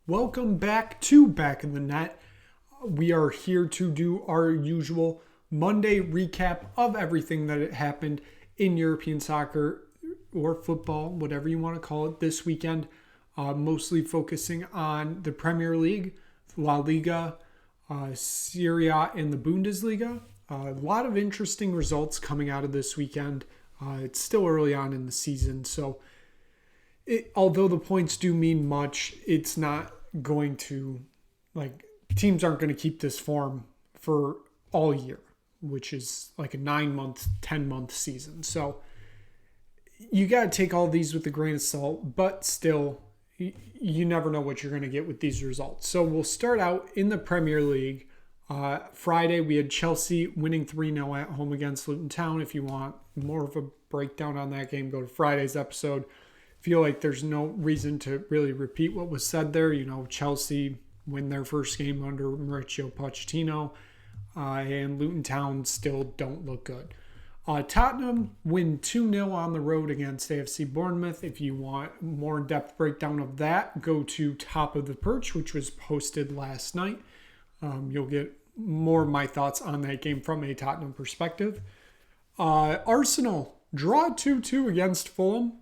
Welcome back to Back in the Net. We are here to do our usual Monday recap of everything that happened in European soccer or football, whatever you want to call it, this weekend. Mostly focusing on the Premier League, La Liga, Serie A, and the Bundesliga. A lot of interesting results coming out of this weekend. It's still early on in the season, so although the points do mean much, it's not going to, teams aren't going to keep this form for all year, which is like a 9-month, 10-month season. So you got to take all these with a grain of salt, but still, you never know what you're going to get with these results. So we'll start out in the Premier League. Friday, we had Chelsea winning 3-0 at home against Luton Town. If you want more of a breakdown on that game, go to Friday's episode. Feel like there's no reason to really repeat what was said there. Chelsea win their first game under Mauricio Pochettino, and Luton Town still don't look good. Tottenham win 2-0 on the road against AFC Bournemouth. If you want more in-depth breakdown of that, go to Top of the Perch, which was posted last night. You'll get more of my thoughts on that game from a Tottenham perspective. Arsenal draw 2-2 against Fulham.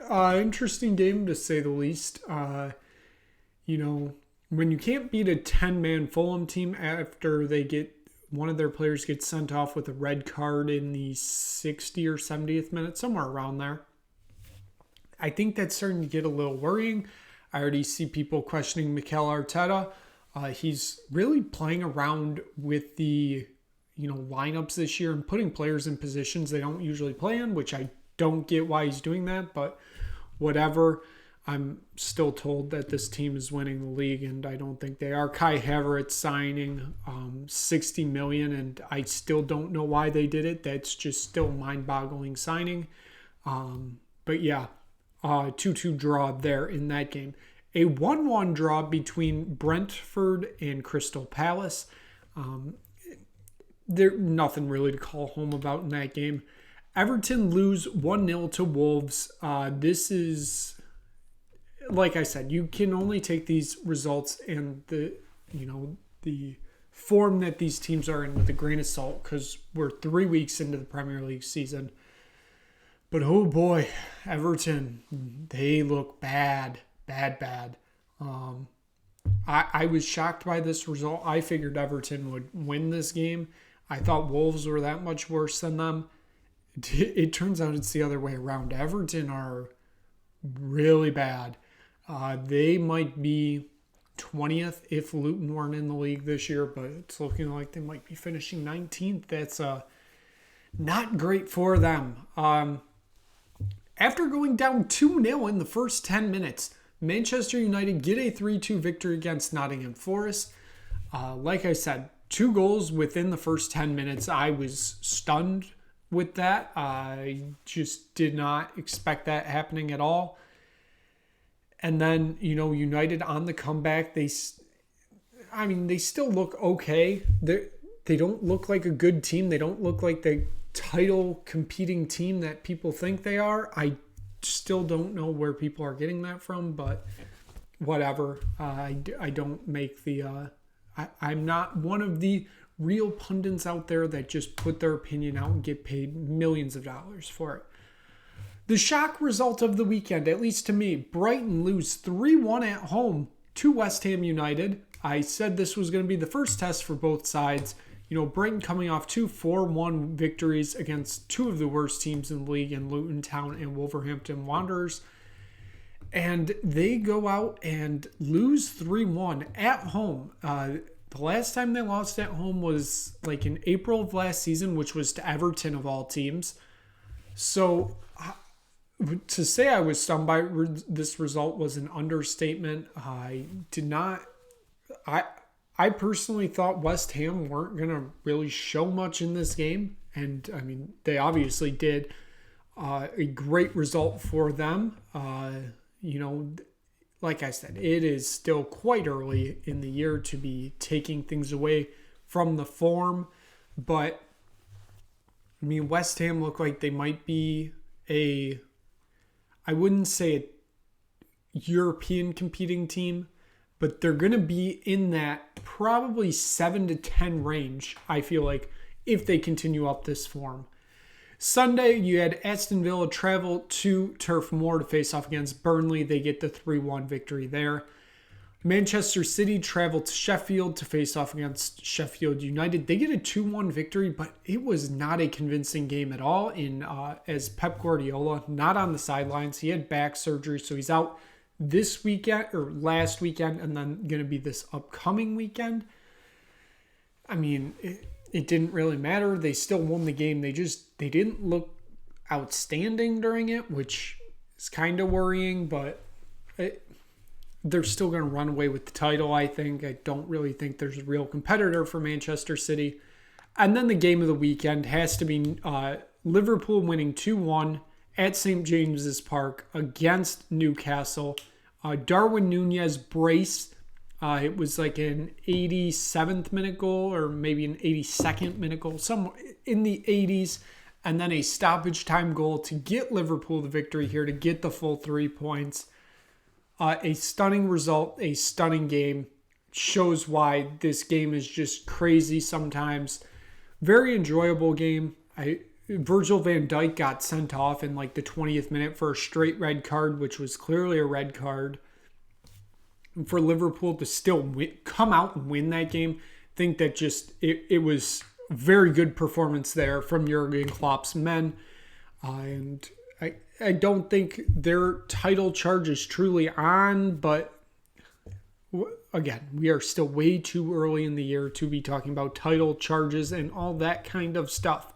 Interesting game to say the least. When you can't beat a 10-man Fulham team after one of their players gets sent off with a red card in the 60th or 70th minute, somewhere around there, I think that's starting to get a little worrying. I already see people questioning Mikel Arteta. He's really playing around with the lineups this year and putting players in positions they don't usually play in, which I don't get why he's doing that, but whatever. I'm still told that this team is winning the league, and I don't think they are. Kai Havertz signing $60 million, and I still don't know why they did it. That's just still mind-boggling signing. But yeah, 2-2 draw there in that game. A 1-1 draw between Brentford and Crystal Palace. There's nothing really to call home about in that game. Everton lose 1-0 to Wolves. This is, like I said, you can only take these results and the form that these teams are in with a grain of salt, because we're 3 weeks into the Premier League season. But oh boy, Everton, they look bad. I was shocked by this result. I figured Everton would win this game. I thought Wolves were that much worse than them. It turns out it's the other way around. Everton are really bad. They might be 20th if Luton weren't in the league this year, but it's looking like they might be finishing 19th. That's not great for them. After going down 2-0 in the first 10 minutes, Manchester United get a 3-2 victory against Nottingham Forest. Like I said, 2 goals within the first 10 minutes. I was stunned with that. I just did not expect that happening at all. And then, United on the comeback, they still look okay. They don't look like a good team. They don't look like the title competing team that people think they are. I still don't know where people are getting that from, but whatever. I don't make I'm not one of the real pundits out there that just put their opinion out and get paid millions of dollars for it. The shock result of the weekend, at least to me, Brighton lose 3-1 at home to West Ham United. I said this was going to be the first test for both sides. Brighton coming off 2 4-1 victories against 2 of the worst teams in the league in Luton Town and Wolverhampton Wanderers. And they go out and lose 3-1 at home. The last time they lost at home was like in April of last season, which was to Everton of all teams. So to say I was stunned by this result was an understatement. I personally thought West Ham weren't going to really show much in this game. And they obviously did. A great result for them. Like I said, it is still quite early in the year to be taking things away from the form. But, West Ham look like they might be I wouldn't say a European competing team, but they're going to be in that probably 7 to 10 range, I feel like, if they continue up this form. Sunday, you had Aston Villa travel to Turf Moor to face off against Burnley. They get the 3-1 victory there. Manchester City travel to Sheffield to face off against Sheffield United. They get a 2-1 victory, but it was not a convincing game at all. As Pep Guardiola, not on the sidelines. He had back surgery, so he's out this weekend or last weekend, and then going to be this upcoming weekend. I mean, it didn't really matter. They still won the game. They didn't look outstanding during it, which is kind of worrying, but they're still going to run away with the title, I think. I don't really think there's a real competitor for Manchester City. And then the game of the weekend has to be Liverpool winning 2-1 at St. James's Park against Newcastle. Darwin Nunez brace. It was like an 87th minute goal or maybe an 82nd minute goal, somewhere in the 80s. And then a stoppage time goal to get Liverpool the victory here, to get the full 3 points. A stunning result, a stunning game. Shows why this game is just crazy sometimes. Very enjoyable game. Virgil van Dijk got sent off in like the 20th minute for a straight red card, which was clearly a red card. And for Liverpool to still come out and win that game, I think that just it was a very good performance there from Jurgen Klopp's men. And I don't think their title charge is truly on, but again, we are still way too early in the year to be talking about title charges and all that kind of stuff.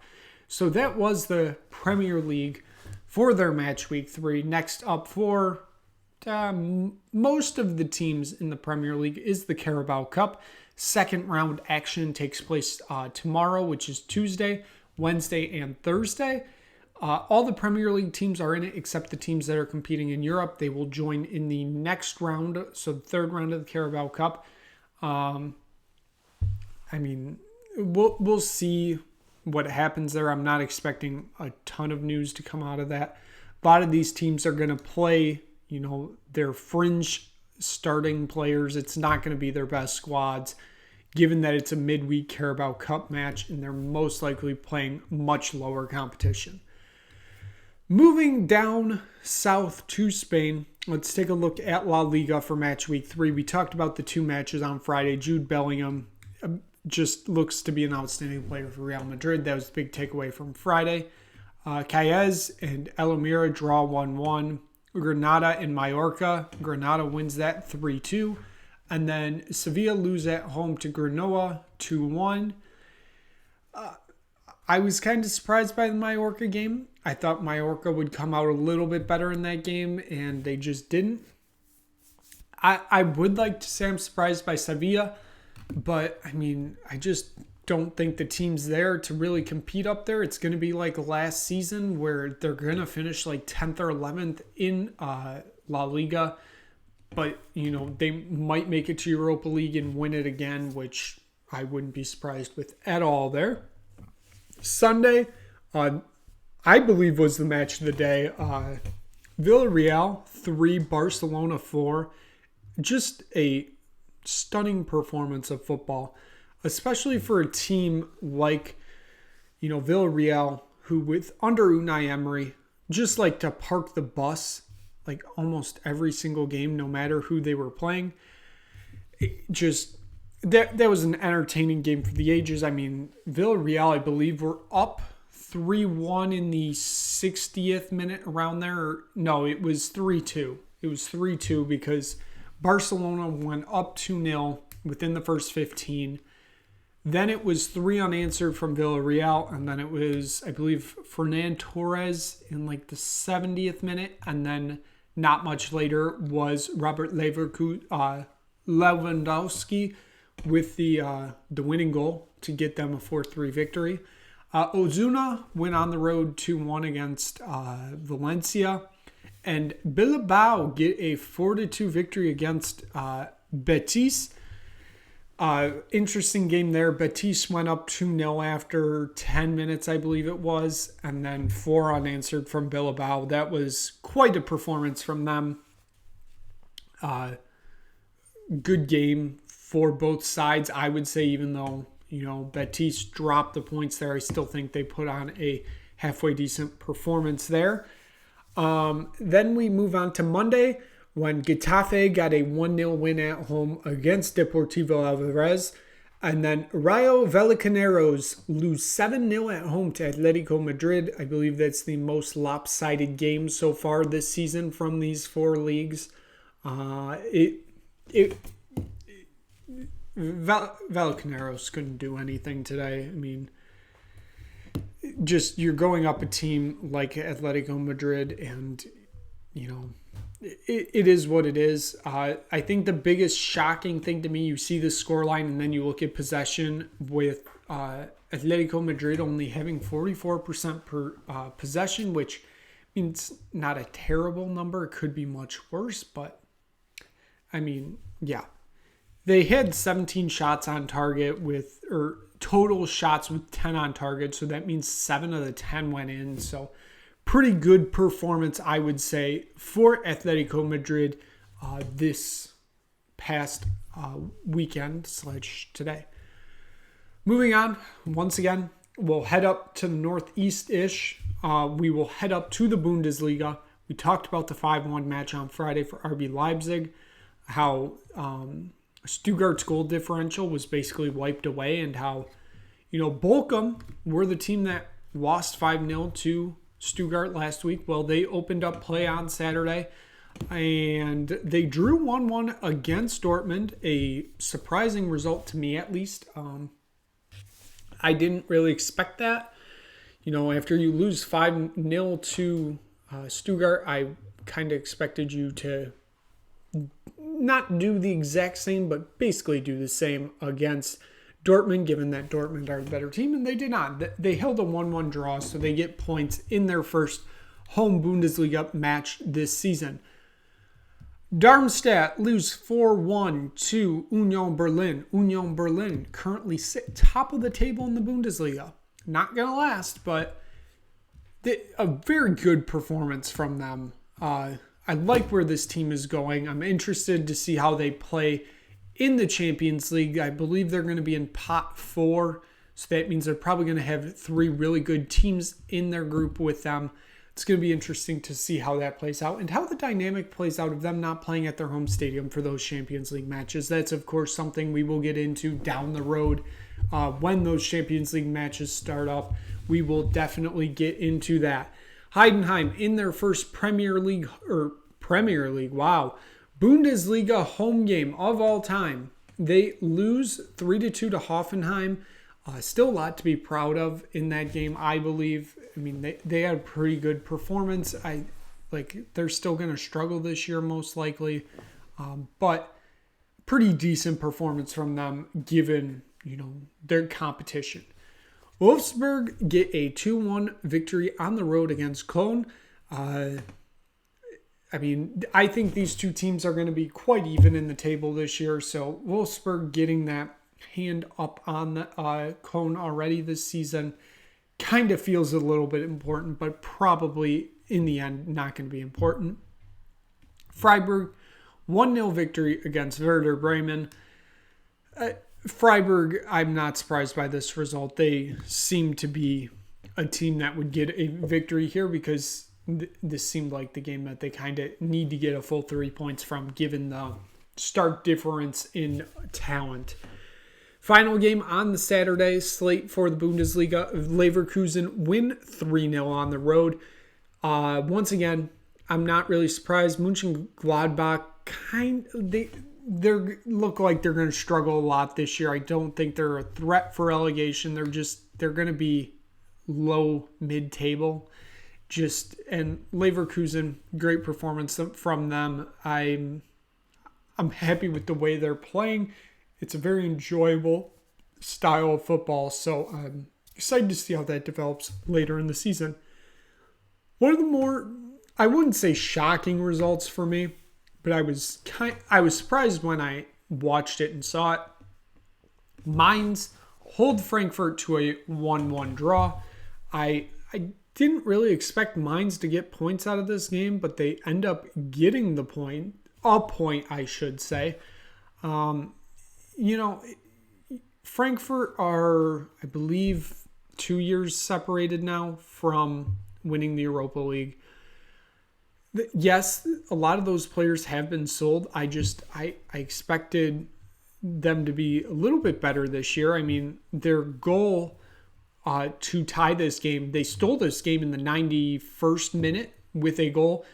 So that was the Premier League for their match week 3. Next up for most of the teams in the Premier League is the Carabao Cup. Second round action takes place tomorrow, which is Tuesday, Wednesday, and Thursday. All the Premier League teams are in it except the teams that are competing in Europe. They will join in the next round, so the third round of the Carabao Cup. I mean, we'll see what happens there. I'm not expecting a ton of news to come out of that. A lot of these teams are going to play, their fringe starting players. It's not going to be their best squads, given that it's a midweek Carabao Cup match and they're most likely playing much lower competition. Moving down south to Spain, let's take a look at La Liga for match week 3. We talked about the 2 matches on Friday. Jude Bellingham just looks to be an outstanding player for Real Madrid. That was the big takeaway from Friday. Cádiz and El Amira draw 1-1. Granada and Mallorca. Granada wins that 3-2. And then Sevilla lose at home to Genoa 2-1. I was kind of surprised by the Mallorca game. I thought Mallorca would come out a little bit better in that game, and they just didn't. I would like to say I'm surprised by Sevilla, but I mean, I just don't think the team's there to really compete up there. It's going to be like last season where they're going to finish like 10th or 11th in La Liga, but they might make it to Europa League and win it again, which I wouldn't be surprised with at all there. Sunday, I believe was the match of the day. Villarreal 3, Barcelona 4. Just a stunning performance of football, especially for a team like, Villarreal, who with under Unai Emery, just like to park the bus like almost every single game, no matter who they were playing. That was an entertaining game for the ages. I mean, Villarreal, I believe, were up 3-1 in the 60th minute around there. No, it was 3-2. It was 3-2 because Barcelona went up 2-0 within the first 15. Then it was 3 unanswered from Villarreal, and then it was, I believe, Fernan Torres in like the 70th minute, and then not much later was Robert Lewandowski with the winning goal to get them a 4-3 victory. Osasuna went on the road 2-1 against Valencia. And Bilbao get a 4-2 victory against Betis. Interesting game there. Betis went up 2-0 after 10 minutes, I believe it was. And then 4 unanswered from Bilbao. That was quite a performance from them. good game for both sides, I would say, even though, Betis dropped the points there. I still think they put on a halfway decent performance there. Then we move on to Monday when Getafe got a 1-0 win at home against Deportivo Alvarez. And then Rayo Vallecaneros lose 7-0 at home to Atletico Madrid. I believe that's the most lopsided game so far this season from these four leagues. Vallecaneros couldn't do anything today. I mean, just you're going up a team like Atletico Madrid, and it is what it is. I think the biggest shocking thing to me, you see the scoreline and then you look at possession with Atletico Madrid only having 44% per possession, which means not a terrible number. It could be much worse, but I mean, yeah. They had 17 shots on target or total shots with 10 on target, so that means 7 of the 10 went in. So pretty good performance, I would say, for Atletico Madrid this past weekend / today. Moving on, once again, we'll head up to the northeast-ish. We will head up to the Bundesliga. We talked about the 5-1 match on Friday for RB Leipzig, how Stuttgart's goal differential was basically wiped away, and how, Bochum were the team that lost 5-0 to Stuttgart last week. Well, they opened up play on Saturday, and they drew 1-1 against Dortmund, a surprising result to me at least. I didn't really expect that. After you lose 5-0 to Stuttgart, I kind of expected you to not do the exact same, but basically do the same against Dortmund, given that Dortmund are the better team, and they did not. They held a 1-1 draw, so they get points in their first home Bundesliga match this season. Darmstadt lose 4-1 to Union Berlin. Union Berlin currently sit top of the table in the Bundesliga. Not going to last, but a very good performance from them. I like where this team is going. I'm interested to see how they play in the Champions League. I believe they're going to be in pot 4, so that means they're probably going to have 3 really good teams in their group with them. It's going to be interesting to see how that plays out and how the dynamic plays out of them not playing at their home stadium for those Champions League matches. That's, of course, something we will get into down the road when those Champions League matches start up. We will definitely get into that. Heidenheim in their first Premier League, Bundesliga home game of all time. They lose 3-2 to Hoffenheim. Still a lot to be proud of in that game, I believe. I mean, they had a pretty good performance. They're still going to struggle this year, most likely. But pretty decent performance from them, given, their competition. Wolfsburg get a 2-1 victory on the road against Cologne. I think these two teams are going to be quite even in the table this year. So Wolfsburg getting that hand up on the Cologne already this season kind of feels a little bit important, but probably in the end not going to be important. Freiburg, 1-0 victory against Werder Bremen. Freiburg, I'm not surprised by this result. They seem to be a team that would get a victory here because this seemed like the game that they kind of need to get a full 3 points from, given the stark difference in talent. Final game on the Saturday slate for the Bundesliga. Leverkusen win 3-0 on the road. Once again, I'm not really surprised. Mönchengladbach they look like they're going to struggle a lot this year. I don't think they're a threat for relegation. They're going to be low mid-table. And Leverkusen, great performance from them. I'm happy with the way they're playing. It's a very enjoyable style of football, so I'm excited to see how that develops later in the season. One of the more, I wouldn't say shocking results for me, but I was surprised when I watched it and saw it. Mainz hold Frankfurt to a 1-1 draw. I didn't really expect Mainz to get points out of this game, but they end up getting a point, I should say. You know, Frankfurt are, I believe, 2 years separated now from winning the Europa League. Yes, a lot of those players have been sold. I expected them to be a little bit better this year. I mean, their goal to tie this game, they stole this game in the 91st minute with a goal.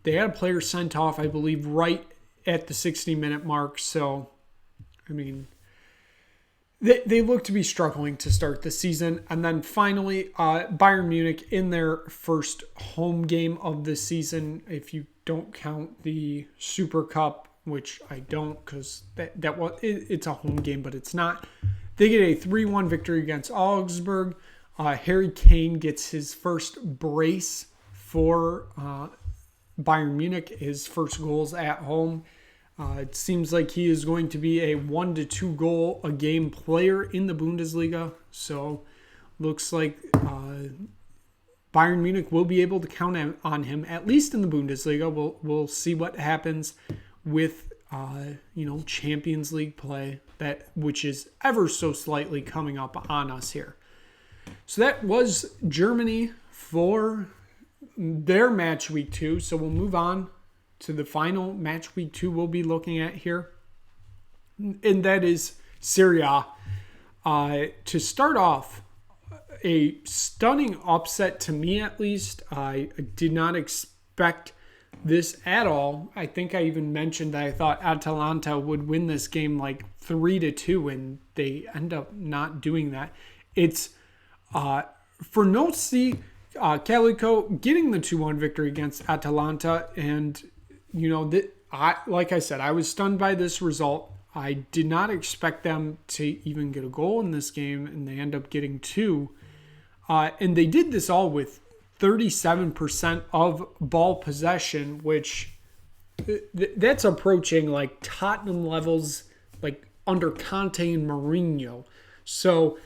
They had a player sent off, I believe, right at the 60-minute mark. So, I mean, they look to be struggling to start the season. And then finally, Bayern Munich in their first home game of the season, if you don't count the Super Cup, which I don't because it's a home game, but it's not. They get a 3-1 victory against Augsburg. Harry Kane gets his first brace for Bayern Munich, his first goals at home. It seems like he is going to be a 1 to 2 goal a game player in the Bundesliga. So looks like Bayern Munich will be able to count on him, at least in the Bundesliga. We'll see what happens with Champions League play, which is ever so slightly coming up on us here. So that was Germany for their match week 2. So we'll move on to the final match week 2 we'll be looking at here, and that is Serie A. To start off, a stunning upset to me, at least. I did not expect this at all. I think I even mentioned that I thought Atalanta would win this game like 3-2, and they end up not doing that. It's for Nossi Calico getting the 2-1 victory against Atalanta, and like I said, I was stunned by this result. I did not expect them to even get a goal in this game, and they end up getting 2. And they did this all with 37% of ball possession, which that's approaching like Tottenham levels, like under Conte and Mourinho. So,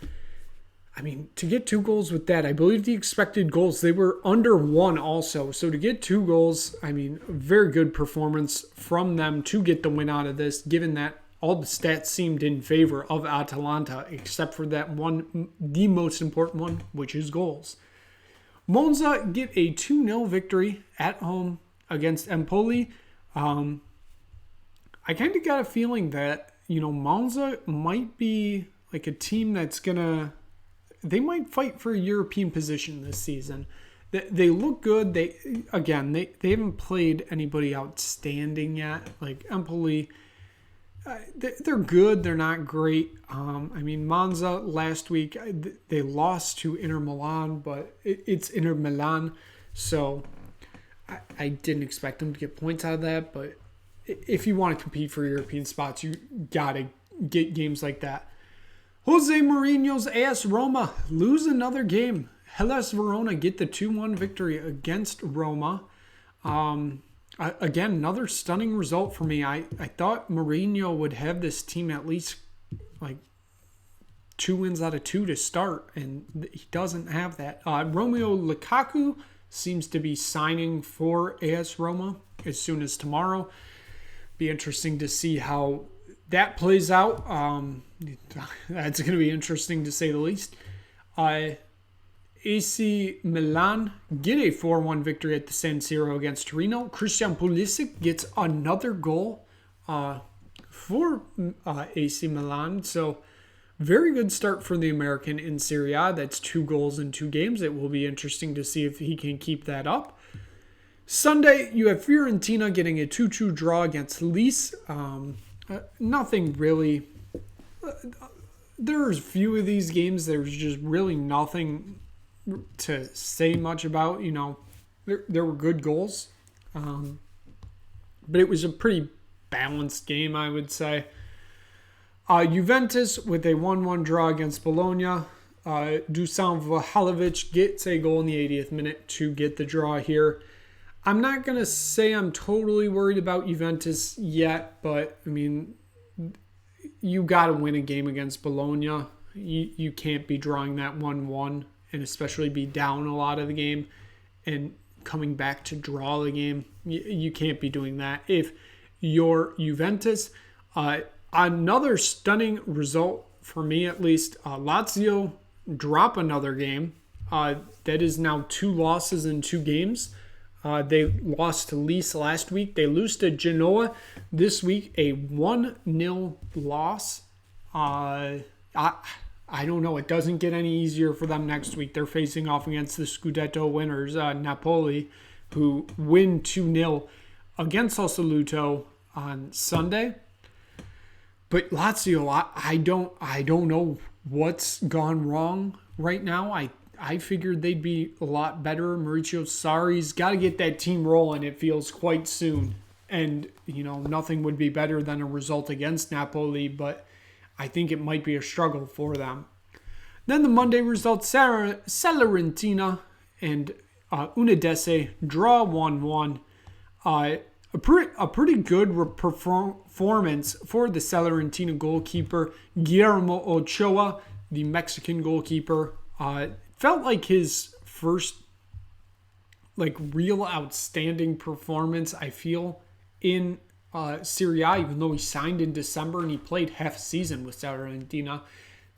I mean, to get 2 goals with that, I believe the expected goals, they were under 1 also. So to get 2 goals, I mean, a very good performance from them to get the win out of this, given that all the stats seemed in favor of Atalanta, except for that one, the most important one, which is goals. Monza get a 2-0 victory at home against Empoli. I kind of got a feeling that, Monza might be like a team that's they might fight for a European position this season. They look good. They haven't played anybody outstanding yet. Like Empoli, they're good. They're not great. Monza last week, they lost to Inter Milan, but it's Inter Milan. So I didn't expect them to get points out of that. But if you want to compete for European spots, you got to get games like that. Jose Mourinho's AS Roma lose another game. Hellas Verona get the 2-1 victory against Roma. Again, another stunning result for me. I thought Mourinho would have this team at least like 2 wins out of 2 to start, and he doesn't have that. Romeo Lukaku seems to be signing for AS Roma as soon as tomorrow. Be interesting to see how that plays out. That's going to be interesting to say the least. AC Milan get a 4-1 victory at the San Siro against Torino. Christian Pulisic gets another goal for AC Milan. So very good start for the American in Serie A. That's 2 goals in 2 games. It will be interesting to see if he can keep that up. Sunday, you have Fiorentina getting a 2-2 draw against Lecce. Nothing really. There's a few of these games. There's just really nothing to say much about. There were good goals, but it was a pretty balanced game, I would say. Juventus with a 1-1 draw against Bologna. Dusan Vlahovic gets a goal in the 80th minute to get the draw here. I'm not going to say I'm totally worried about Juventus yet, but, you got to win a game against Bologna. You can't be drawing that 1-1 and especially be down a lot of the game and coming back to draw the game. You can't be doing that. If you're Juventus, Another stunning result for me, at least. Lazio drop another game. That is now 2 losses in 2 games. They lost to Lecce last week. They lose to Genoa this week, a 1-0 loss. I don't know. It doesn't get any easier for them next week. They're facing off against the Scudetto winners, Napoli, who win 2-0 against Sassuolo on Sunday. But Lazio, I don't know what's gone wrong right now. I figured they'd be a lot better. Maurizio Sarri's got to get that team rolling, it feels, quite soon. And, nothing would be better than a result against Napoli, but I think it might be a struggle for them. Then the Monday results, Salernitana and Udinese draw 1-1. A pretty good performance for the Salernitana goalkeeper, Guillermo Ochoa, the Mexican goalkeeper. Felt like his first real outstanding performance, I feel, in Serie A, even though he signed in December and he played half a season with Salernitana.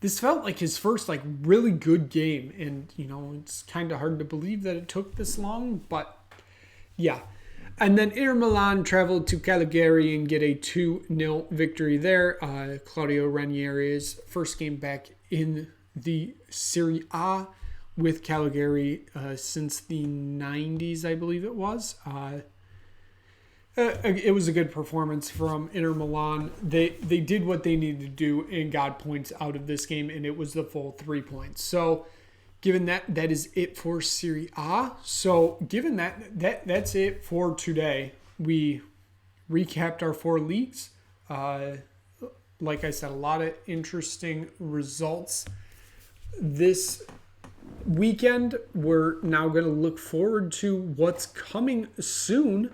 This felt like his first really good game, and it's kind of hard to believe that it took this long, but yeah. And then Inter Milan traveled to Cagliari and get a 2-0 victory there. Claudio Ranieri's first game back in the Serie A with Cagliari since the 90s, I believe it was. It was a good performance from Inter Milan. They did what they needed to do and got points out of this game, and it was the full 3 points. So given that is it for Serie A. So given that's it for today. We recapped our 4 leagues. Like I said, a lot of interesting results this weekend. We're now going to look forward to what's coming soon.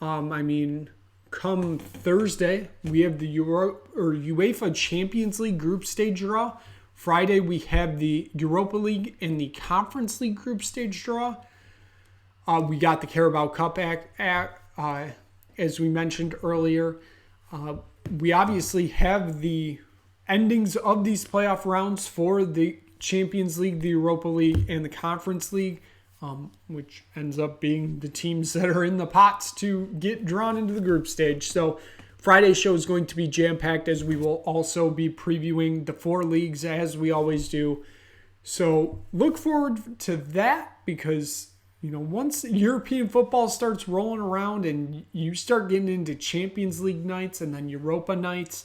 Come Thursday, we have the UEFA Champions League group stage draw. Friday, we have the Europa League and the Conference League group stage draw. We got the Carabao Cup as we mentioned earlier. We obviously have the endings of these playoff rounds for the Champions League, the Europa League, and the Conference League, which ends up being the teams that are in the pots to get drawn into the group stage. So Friday's show is going to be jam-packed, as we will also be previewing the 4 leagues as we always do. So look forward to that, because once European football starts rolling around and you start getting into Champions League nights and then Europa nights,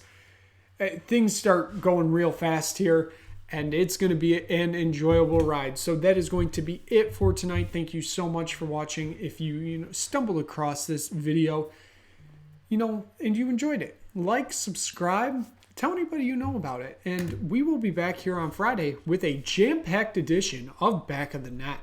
things start going real fast here, and it's going to be an enjoyable ride. So that is going to be it for tonight. Thank you so much for watching. If you stumbled across this video, and you enjoyed it, like, subscribe, tell anybody you know about it. And we will be back here on Friday with a jam-packed edition of Back of the Net.